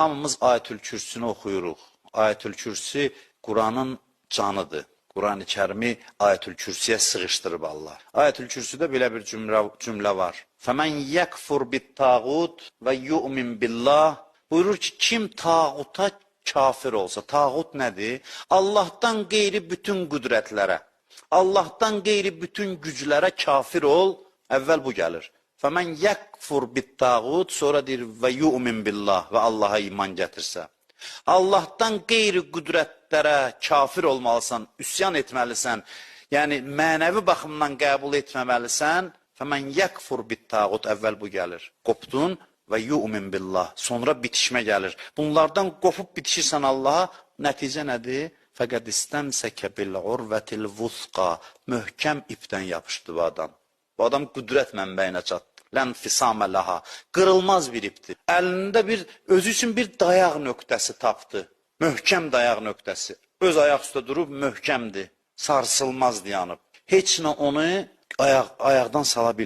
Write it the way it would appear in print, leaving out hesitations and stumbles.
Hamımız Ayətül Kürsünü oxuyuruq. Ayətül Kürsü Quranın canıdır. Quran-ı Kərimi Ayətül Kürsüyə sığışdırıb Allah. Ayətül Kürsüdə belə bir cümlə var. Fəmən yəkfur bit-tağut və yu'min billah. Buyurur ki, kim tağuta kafir olsa, tağut nədir? Allahdan qeyri bütün qüdrətlərə, Allahdan qeyri bütün güclərə kafir ol, əvvəl bu gəlir. Fəmən yəkfur bit-tağut, sonra deyir və yu'min billah və Allaha iman gətirsə. Allahdan qeyri qüdrətlərə kafir olmalısan, üsyan etməlisən, yəni mənəvi baxımdan qəbul etməməlisən. Fəmən yəkfur bit-tağut, əvvəl bu gəlir. Qopdun və yu'min billah, sonra bitişmə gəlir. Bunlardan qopub bitişirsən Allaha, nəticə nədir? Fəqəd istəmsəkə bil-urvətil vusqa, möhkəm ipdən yapışdı bu adam. Bu adam qüdrət mənbəyinə çatdı. Lən fisamə laha, qırılmaz bir ipdir. Əlində özü üçün bir dayaq nöqtəsi tapdı. Möhkəm dayaq nöqtəsi. Öz ayaq üstə durub möhkəmdir, sarsılmaz dayanıb. Heç nə onu ayaqdan sala bilmir.